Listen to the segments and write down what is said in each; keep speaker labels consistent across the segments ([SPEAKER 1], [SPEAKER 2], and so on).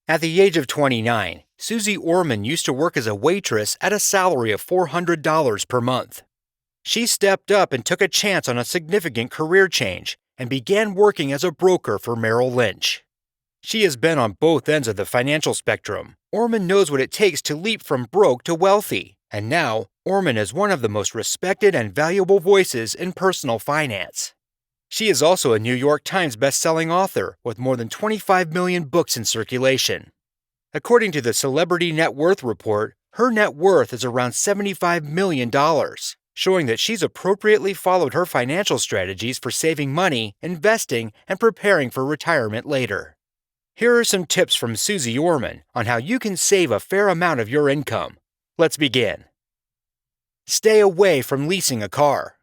[SPEAKER 1] At the age of 29, Suze Orman used to work as a waitress at a salary of $400 per month. She stepped up and took a chance on a significant career change and began working as a broker for Merrill Lynch. She has been on both ends of the financial spectrum. Orman knows what it takes to leap from broke to wealthy, and now Orman is one of the most respected and valuable voices in personal finance. She is also a New York Times best-selling author with more than 25 million books in circulation. According to the Celebrity Net Worth Report, her net worth is around $75 million, showing that she's appropriately followed her financial strategies for saving money, investing, and preparing for retirement later. Here are some tips from Suze Orman on how you can save a fair amount of your income. Let's begin. Stay away from leasing a car.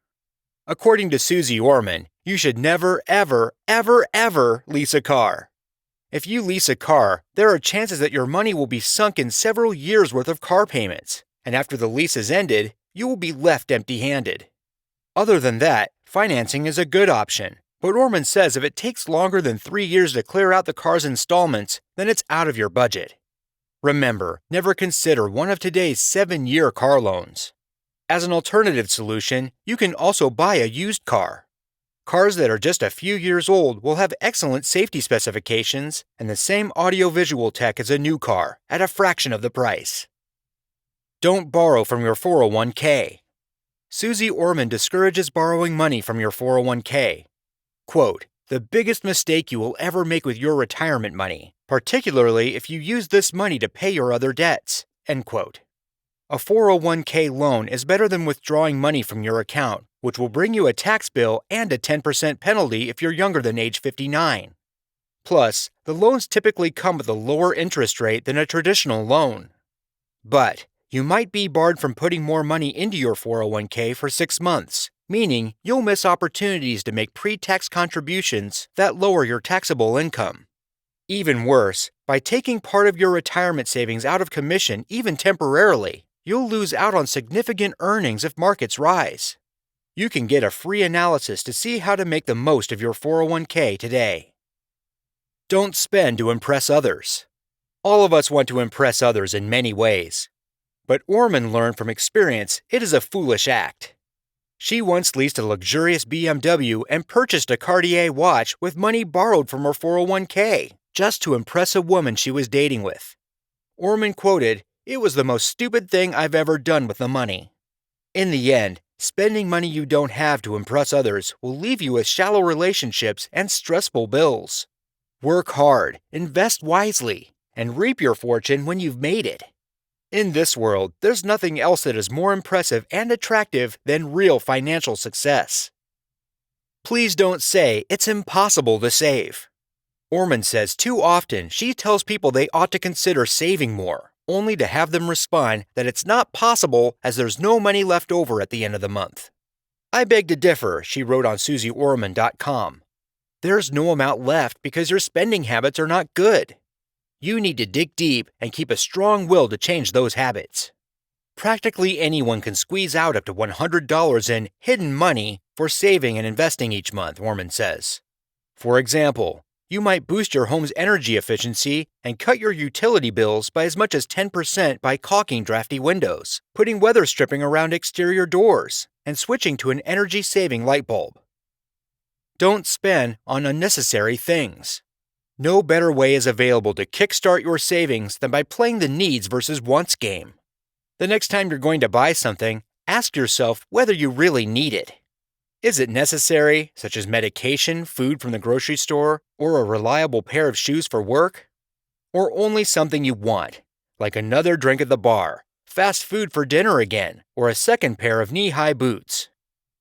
[SPEAKER 1] According to Suze Orman, you should never, ever, ever, ever lease a car. If you lease a car, there are chances that your money will be sunk in several years' worth of car payments, and after the lease is ended, you will be left empty-handed. Other than that, financing is a good option, but Orman says if it takes longer than 3 years to clear out the car's installments, then it's out of your budget. Remember, never consider one of today's 7-year car loans. As an alternative solution, you can also buy a used car. Cars that are just a few years old will have excellent safety specifications and the same audio-visual tech as a new car at a fraction of the price. Don't borrow from your 401k. Suze Orman discourages borrowing money from your 401k. Quote, "The biggest mistake you will ever make with your retirement money, particularly if you use this money to pay your other debts." End quote. A 401k loan is better than withdrawing money from your account, which will bring you a tax bill and a 10% penalty if you're younger than age 59. Plus, the loans typically come with a lower interest rate than a traditional loan. But you might be barred from putting more money into your 401k for 6 months, meaning you'll miss opportunities to make pre-tax contributions that lower your taxable income. Even worse, by taking part of your retirement savings out of commission even temporarily, you'll lose out on significant earnings if markets rise. You can get a free analysis to see how to make the most of your 401k today. Don't spend to impress others. All of us want to impress others in many ways. But Orman learned from experience it is a foolish act. She once leased a luxurious BMW and purchased a Cartier watch with money borrowed from her 401k, just to impress a woman she was dating with. Orman quoted, "It was the most stupid thing I've ever done with the money." In the end, spending money you don't have to impress others will leave you with shallow relationships and stressful bills. Work hard, invest wisely, and reap your fortune when you've made it. In this world, there's nothing else that is more impressive and attractive than real financial success. Please don't say it's impossible to save. Orman says too often she tells people they ought to consider saving more, only to have them respond that it's not possible as there's no money left over at the end of the month. "I beg to differ," she wrote on SuzeOrman.com. "There's no amount left because your spending habits are not good. You need to dig deep and keep a strong will to change those habits." Practically anyone can squeeze out up to $100 in hidden money for saving and investing each month, Orman says. For example, you might boost your home's energy efficiency and cut your utility bills by as much as 10% by caulking drafty windows, putting weather stripping around exterior doors, and switching to an energy-saving light bulb. Don't spend on unnecessary things. No better way is available to kickstart your savings than by playing the needs versus wants game. The next time you're going to buy something, ask yourself whether you really need it. Is it necessary, such as medication, food from the grocery store, or a reliable pair of shoes for work? Or only something you want, like another drink at the bar, fast food for dinner again, or a second pair of knee-high boots?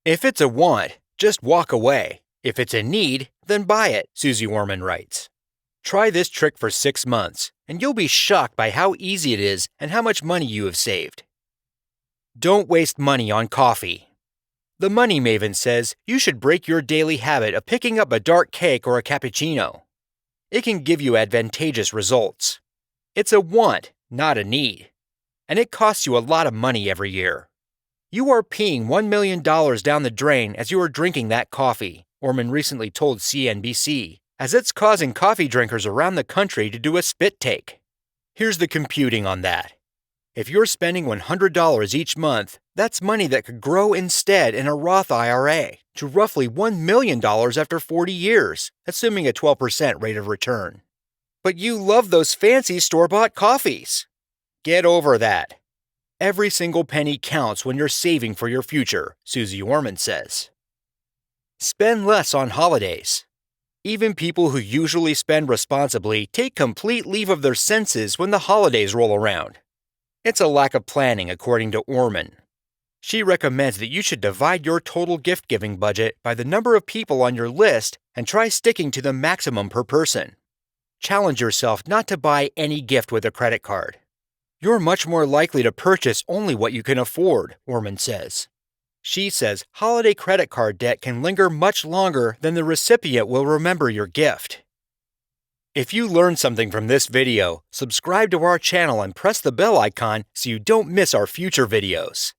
[SPEAKER 1] If it's a want, just walk away. If it's a need, then buy it, Suze Orman writes. Try this trick for 6 months, and you'll be shocked by how easy it is and how much money you have saved. Don't waste money on coffee. The Money Maven says you should break your daily habit of picking up a dark cake or a cappuccino. It can give you advantageous results. It's a want, not a need. And it costs you a lot of money every year. You are peeing $1 million down the drain as you are drinking that coffee, Orman recently told CNBC, as it's causing coffee drinkers around the country to do a spit take. Here's the computing on that. If you're spending $100 each month, that's money that could grow instead in a Roth IRA to roughly $1 million after 40 years, assuming a 12% rate of return. But you love those fancy store-bought coffees. Get over that. Every single penny counts when you're saving for your future, Suze Orman says. Spend less on holidays. Even people who usually spend responsibly take complete leave of their senses when the holidays roll around. It's a lack of planning, according to Orman. She recommends that you should divide your total gift-giving budget by the number of people on your list and try sticking to the maximum per person. Challenge yourself not to buy any gift with a credit card. You're much more likely to purchase only what you can afford, Orman says. She says holiday credit card debt can linger much longer than the recipient will remember your gift. If you learned something from this video, subscribe to our channel and press the bell icon so you don't miss our future videos.